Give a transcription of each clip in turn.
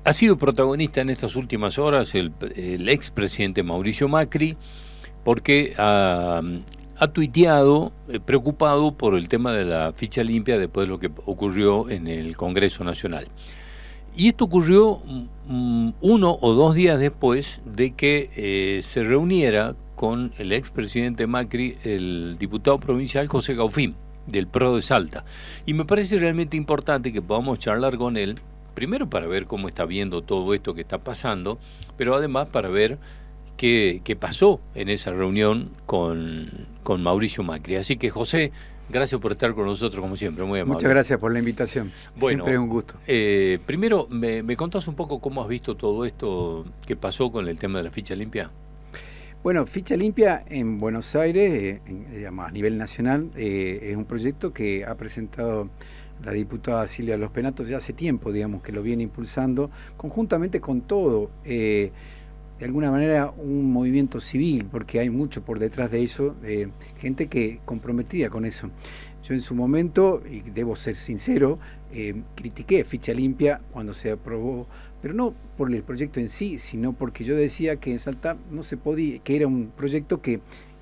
Ha sido protagonista en estas últimas horas el expresidente Mauricio Macri, porque ha tuiteado preocupado por el tema de la ficha limpia después de lo que ocurrió en el Congreso Nacional. Y esto ocurrió 1 o 2 días después de que se reuniera con el expresidente Macri el diputado provincial José Gaufín, del PRO de Salta. Y me parece realmente importante que podamos charlar con él, primero para ver cómo está viendo todo esto que está pasando, pero además para ver qué pasó en esa reunión con Mauricio Macri. Así que, José, gracias por estar con nosotros como siempre, muy amable. Muchas gracias por la invitación. Bueno, siempre es un gusto. Primero, ¿me contás un poco cómo has visto todo esto que pasó con el tema de la ficha limpia? Bueno, Ficha Limpia en Buenos Aires, digamos, a nivel nacional, es un proyecto que ha presentado la diputada Silvia Los Penatos ya hace tiempo, digamos, que lo viene impulsando, conjuntamente con todo, de alguna manera un movimiento civil, porque hay mucho por detrás de eso, gente que comprometida con eso. Yo en su momento, y debo ser sincero, critiqué Ficha Limpia cuando se aprobó, pero no por el proyecto en sí, sino porque yo decía que en Salta no se podía, que era un proyecto que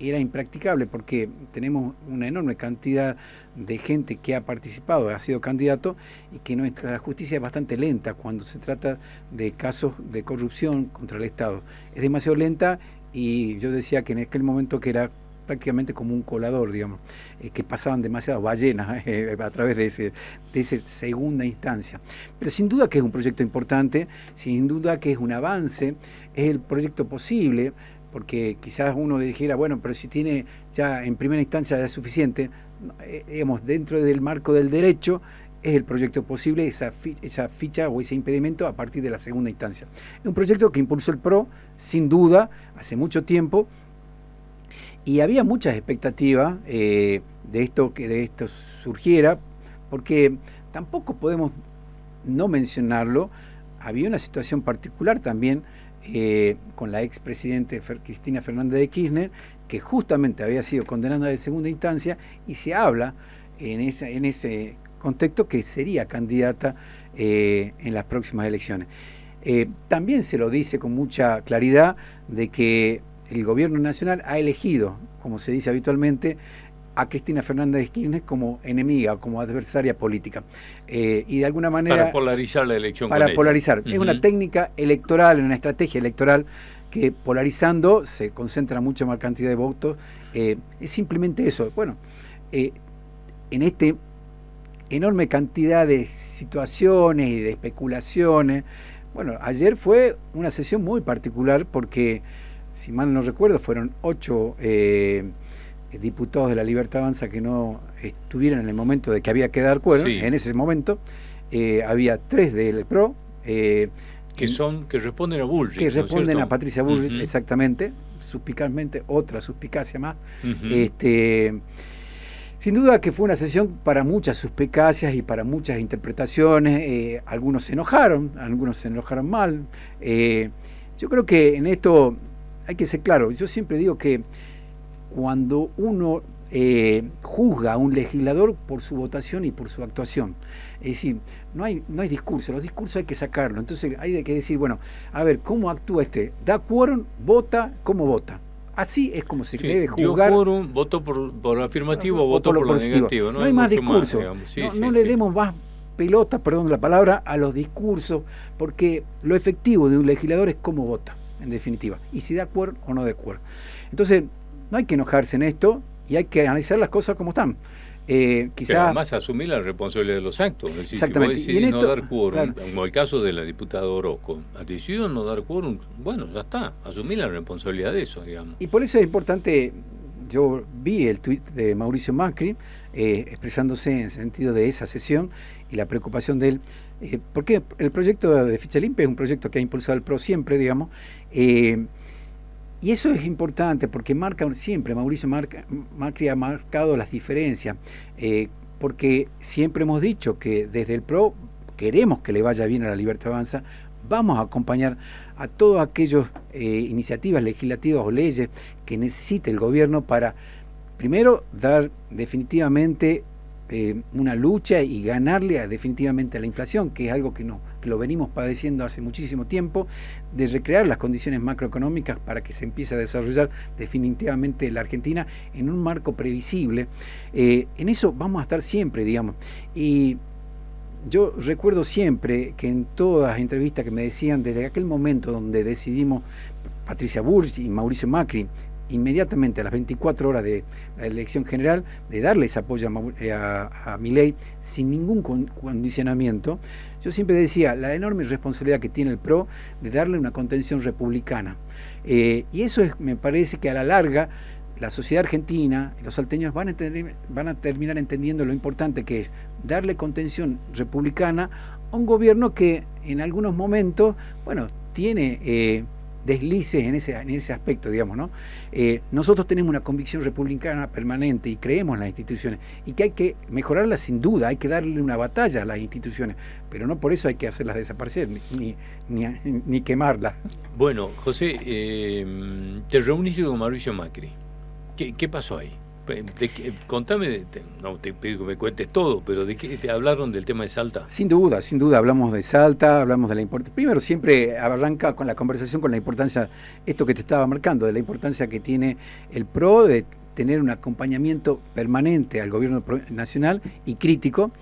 era impracticable, porque tenemos una enorme cantidad de gente que ha participado, ha sido candidato, y que nuestra justicia es bastante lenta cuando se trata de casos de corrupción contra el Estado. Es demasiado lenta, y yo decía que en aquel momento que era prácticamente como un colador, digamos, que pasaban demasiadas ballenas a través de esa segunda instancia. Pero sin duda que es un proyecto importante, sin duda que es un avance, es el proyecto posible, porque quizás uno dijera, bueno, pero si tiene ya en primera instancia ya es suficiente, digamos, dentro del marco del derecho, es el proyecto posible, esa ficha o ese impedimento a partir de la segunda instancia. Es un proyecto que impulsó el PRO, sin duda, hace mucho tiempo, y había muchas expectativas de que esto surgiera, porque tampoco podemos no mencionarlo. Había una situación particular también con la expresidente Cristina Fernández de Kirchner, que justamente había sido condenada de segunda instancia, y se habla en ese contexto que sería candidata en las próximas elecciones. También se lo dice con mucha claridad de que el gobierno nacional ha elegido, como se dice habitualmente, a Cristina Fernández de Kirchner como enemiga, como adversaria política. Y de alguna manera... Para polarizar la elección con Para polarizar. ella. Es una técnica electoral, una estrategia electoral que polarizando se concentra mucha más cantidad de votos. Es simplemente eso. Bueno, en este enorme cantidad de situaciones y de especulaciones, bueno, ayer fue una sesión muy particular porque, si mal no recuerdo, fueron 8 diputados de la Libertad Avanza que no estuvieron en el momento de que había que dar cuerda. Sí. En ese momento había 3 del PRO que responden a Bullrich, que responden a Patricia Bullrich, exactamente, suspicazmente, otra suspicacia más. Sin duda que fue una sesión para muchas suspicacias y para muchas interpretaciones. Algunos se enojaron mal. Yo creo que en esto hay que ser claro. Yo siempre digo que cuando uno juzga a un legislador por su votación y por su actuación, es decir, no hay discurso, los discursos hay que sacarlos. Entonces hay que decir, bueno, a ver, ¿cómo actúa este? ¿Da quórum? ¿Vota? ¿Cómo vota? Así es como se debe juzgar. Dio quórum, voto por afirmativo, o voto por negativo. No hay más discurso. No le demos más pelota, perdón la palabra, a los discursos, porque lo efectivo de un legislador es cómo vota, en definitiva, y si da acuerdo o no da acuerdo. Entonces, no hay que enojarse en esto y hay que analizar las cosas como están. Pero además asumir la responsabilidad de los actos. Es decir, exactamente. Si vos decidís no dar quórum, claro, como el caso de la diputada Orozco, ha decidido no dar quórum, bueno, ya está, asumir la responsabilidad de eso, digamos. Y por eso es importante, yo vi el tuit de Mauricio Macri expresándose en sentido de esa sesión y la preocupación de él, porque el proyecto de Ficha Limpia es un proyecto que ha impulsado el PRO siempre, digamos, y eso es importante porque Mauricio Macri ha marcado las diferencias, porque siempre hemos dicho que desde el PRO queremos que le vaya bien a la Libertad Avanza, vamos a acompañar a todas aquellas iniciativas legislativas o leyes que necesite el gobierno para, primero, dar definitivamente una lucha y ganarle definitivamente a la inflación, que es algo que que lo venimos padeciendo hace muchísimo tiempo, de recrear las condiciones macroeconómicas para que se empiece a desarrollar definitivamente la Argentina en un marco previsible. En eso vamos a estar siempre, digamos. Y yo recuerdo siempre que en todas las entrevistas que me decían, desde aquel momento donde decidimos, Patricia Bullrich y Mauricio Macri, inmediatamente a las 24 horas de la elección general, de darles apoyo a Milei sin ningún condicionamiento, yo siempre decía la enorme responsabilidad que tiene el PRO de darle una contención republicana. Y eso me parece que a la larga la sociedad argentina y los salteños van a terminar entendiendo lo importante que es darle contención republicana a un gobierno que en algunos momentos, bueno, tiene deslices en ese aspecto, digamos, ¿no? Nosotros tenemos una convicción republicana permanente y creemos en las instituciones y que hay que mejorarlas sin duda, hay que darle una batalla a las instituciones, pero no por eso hay que hacerlas desaparecer ni quemarlas. Bueno, José, te reuniste con Mauricio Macri. ¿Qué pasó ahí? Contame, no te pido que me cuentes todo, pero ¿de qué te hablaron del tema de Salta? Sin duda, hablamos de Salta, hablamos de la importancia. Primero siempre arranca con la conversación con la importancia, esto que te estaba marcando, de la importancia que tiene el PRO de tener un acompañamiento permanente al gobierno nacional y crítico.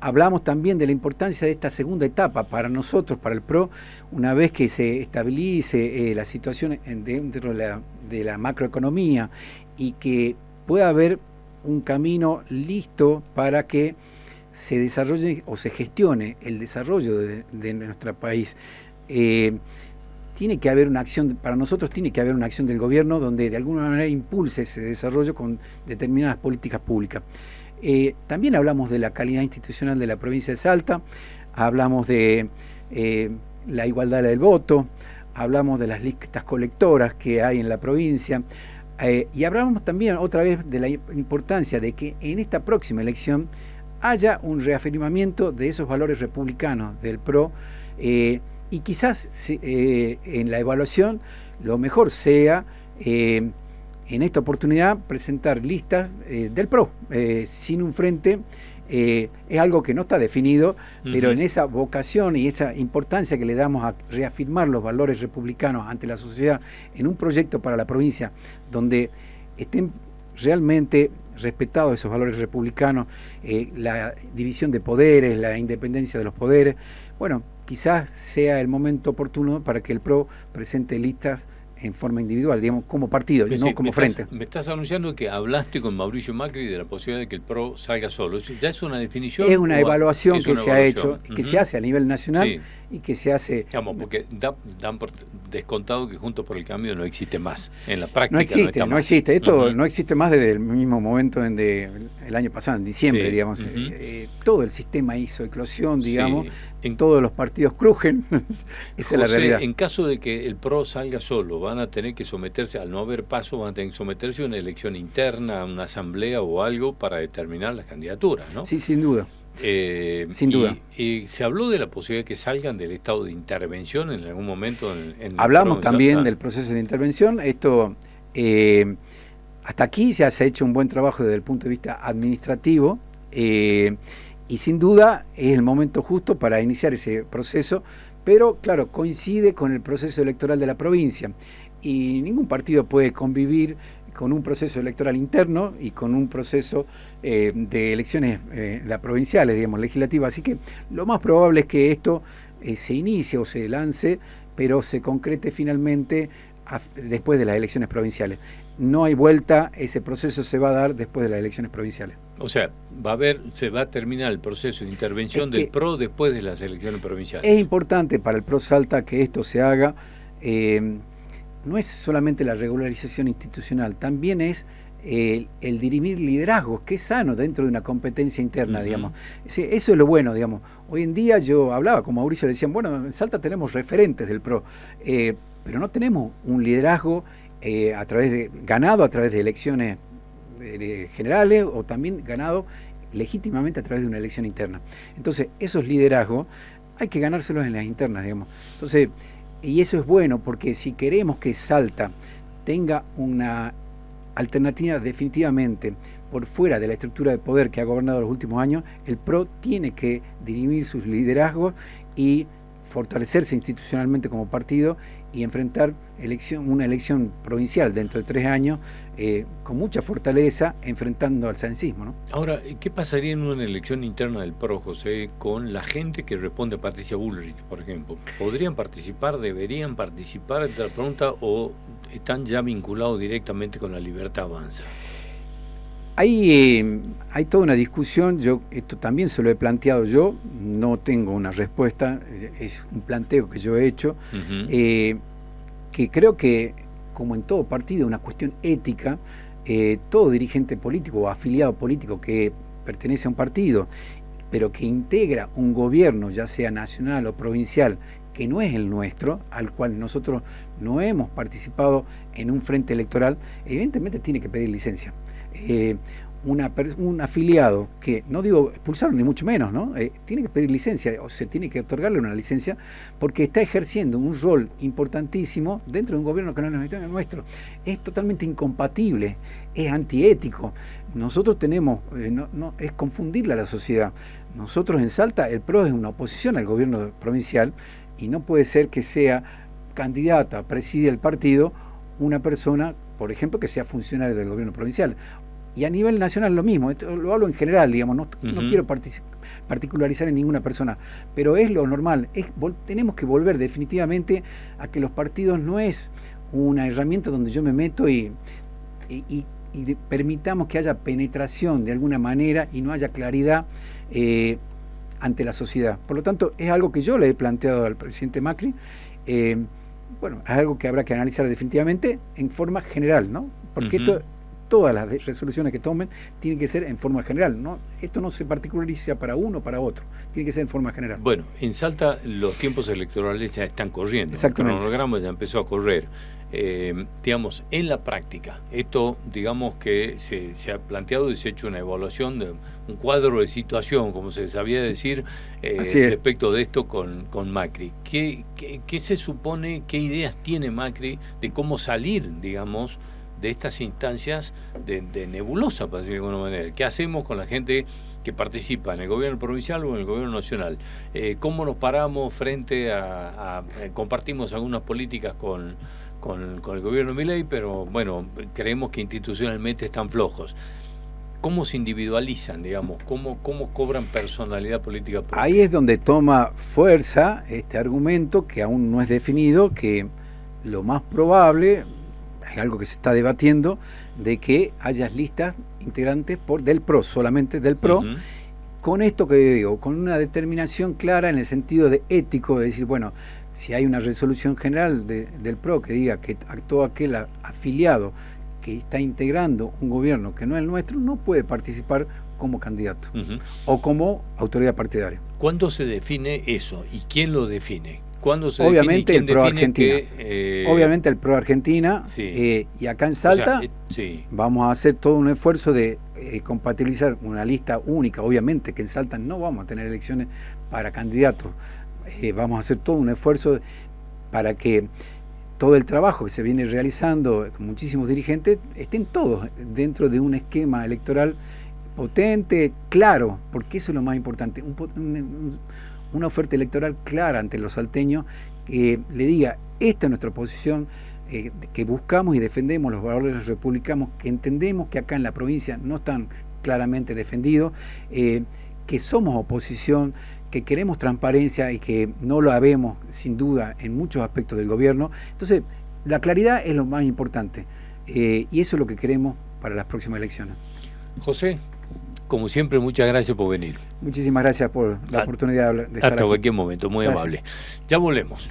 Hablamos también de la importancia de esta segunda etapa para nosotros, para el PRO, una vez que se estabilice la situación dentro de la macroeconomía y que pueda haber un camino listo para que se desarrolle o se gestione el desarrollo de nuestro país. Tiene que haber una acción, para nosotros tiene que haber una acción del gobierno donde de alguna manera impulse ese desarrollo con determinadas políticas públicas. También hablamos de la calidad institucional de la provincia de Salta, hablamos de la igualdad del voto, hablamos de las listas colectoras que hay en la provincia, y hablamos también otra vez de la importancia de que en esta próxima elección haya un reafirmamiento de esos valores republicanos del PRO, y quizás en la evaluación lo mejor sea en esta oportunidad presentar listas del PRO sin un frente. Es algo que no está definido, pero en esa vocación y esa importancia que le damos a reafirmar los valores republicanos ante la sociedad en un proyecto para la provincia donde estén realmente respetados esos valores republicanos, la división de poderes, la independencia de los poderes, bueno, quizás sea el momento oportuno para que el PRO presente listas en forma individual, digamos, como partido, no como frente. Me estás anunciando que hablaste con Mauricio Macri de la posibilidad de que el PRO salga solo. ¿Ya es una definición? Es una evaluación que se ha hecho, que se hace a nivel nacional y que se hace... Digamos, porque dan por descontado que Juntos por el Cambio no existe más. En la práctica no existe. Esto no existe más desde el mismo momento el año pasado, en diciembre, digamos. Todo el sistema hizo eclosión, digamos. En todos los partidos crujen. Esa es la realidad. En caso de que el PRO salga solo, van a tener que someterse, al no haber paso, van a tener que someterse a una elección interna, a una asamblea o algo para determinar las candidaturas, ¿no? Sí, sin duda. Sin duda. Y se habló de la posibilidad de que salgan del estado de intervención en algún momento. Hablamos también del proceso de intervención. Esto, hasta aquí se ha hecho un buen trabajo desde el punto de vista administrativo. Y sin duda es el momento justo para iniciar ese proceso, pero claro, coincide con el proceso electoral de la provincia y ningún partido puede convivir con un proceso electoral interno y con un proceso de elecciones provinciales, digamos, legislativas. Así que lo más probable es que esto se inicie o se lance, pero se concrete finalmente después de las elecciones provinciales. No hay vuelta, ese proceso se va a dar después de las elecciones provinciales. O sea, se va a terminar el proceso de intervención del PRO después de las elecciones provinciales. Es importante para el PRO Salta que esto se haga. No es solamente la regularización institucional, también es el dirimir liderazgos, que es sano dentro de una competencia interna, digamos. Eso es lo bueno, digamos. Hoy en día yo hablaba con Mauricio, le decían, bueno, en Salta tenemos referentes del PRO, pero no tenemos un liderazgo ganado a través de elecciones generales o también ganado legítimamente a través de una elección interna. Entonces, esos liderazgos hay que ganárselos en las internas, digamos. Entonces, y eso es bueno porque si queremos que Salta tenga una alternativa definitivamente por fuera de la estructura de poder que ha gobernado los últimos años, el PRO tiene que dirimir sus liderazgos y fortalecerse institucionalmente como partido y enfrentar una elección provincial dentro de 3 años con mucha fortaleza, enfrentando al cencismo, ¿no? Ahora, ¿qué pasaría en una elección interna del PRO, José, con la gente que responde a Patricia Bullrich, por ejemplo? ¿Podrían participar, deberían participar, esta pregunta, o están ya vinculados directamente con la Libertad Avanza? Hay toda una discusión, esto también se lo he planteado yo, no tengo una respuesta, es un planteo que yo he hecho, que creo que, como en todo partido, una cuestión ética, todo dirigente político o afiliado político que pertenece a un partido, pero que integra un gobierno, ya sea nacional o provincial, que no es el nuestro, al cual nosotros no hemos participado en un frente electoral, evidentemente tiene que pedir licencia. Un afiliado que, no digo expulsarlo ni mucho menos, ¿no? Tiene que pedir licencia, o se tiene que otorgarle una licencia, porque está ejerciendo un rol importantísimo dentro de un gobierno que no es el nuestro. Es totalmente incompatible, es antiético. Nosotros tenemos, es confundirle a la sociedad. Nosotros en Salta, el PRO es una oposición al gobierno provincial, y no puede ser que sea candidato a presidir el partido una persona, por ejemplo, que sea funcionario del gobierno provincial. Y a nivel nacional lo mismo, esto lo hablo en general, digamos, no quiero particularizar en ninguna persona, pero es lo normal, tenemos que volver definitivamente a que los partidos no es una herramienta donde yo me meto y permitamos que haya penetración de alguna manera y no haya claridad ante la sociedad. Por lo tanto, es algo que yo le he planteado al presidente Macri, bueno, es algo que habrá que analizar definitivamente en forma general, ¿no? Porque todas las resoluciones que tomen tienen que ser en forma general, ¿no? Esto no se particulariza para uno o para otro, tiene que ser en forma general. Bueno, en Salta los tiempos electorales ya están corriendo. Exactamente. El cronograma ya empezó a correr. Digamos, en la práctica, esto, digamos que se ha planteado y se ha hecho una evaluación de un cuadro de situación, como se sabía decir, respecto de esto con Macri. ¿Qué se supone, qué ideas tiene Macri de cómo salir, digamos, de estas instancias de nebulosa, para decirlo de alguna manera? ¿Qué hacemos con la gente que participa en el gobierno provincial o en el gobierno nacional? ¿Cómo nos paramos frente a compartimos algunas políticas con el gobierno Milei, pero bueno, creemos que institucionalmente están flojos? ¿Cómo se individualizan, digamos? ¿Cómo cobran personalidad política propia? Ahí es donde toma fuerza este argumento, que aún no es definido, que lo más probable, es algo que se está debatiendo, de que haya listas integrantes del PRO, solamente del PRO, con esto que digo, con una determinación clara en el sentido de ético, de decir, bueno, si hay una resolución general del PRO que diga que actuó aquel afiliado que está integrando un gobierno que no es el nuestro, no puede participar como candidato o como autoridad partidaria. ¿Cuándo se define eso y quién lo define? ¿Cuándo se obviamente define el PRO Argentina. Obviamente el PRO Argentina, sí. Y acá en Salta, o sea, sí, vamos a hacer todo un esfuerzo de compatibilizar una lista única. Obviamente que en Salta no vamos a tener elecciones para candidatos. Vamos a hacer todo un esfuerzo para que todo el trabajo que se viene realizando con muchísimos dirigentes estén todos dentro de un esquema electoral potente, claro, porque eso es lo más importante, una oferta electoral clara ante los salteños, que le diga, esta es nuestra posición, que buscamos y defendemos los valores republicanos, que entendemos que acá en la provincia no están claramente defendidos, que somos oposición, que queremos transparencia y que no lo habemos sin duda en muchos aspectos del gobierno. Entonces, la claridad es lo más importante, y eso es lo que queremos para las próximas elecciones. José, como siempre, muchas gracias por venir. Muchísimas gracias por la oportunidad de estar aquí. Hasta cualquier momento, muy amable. Ya volvemos.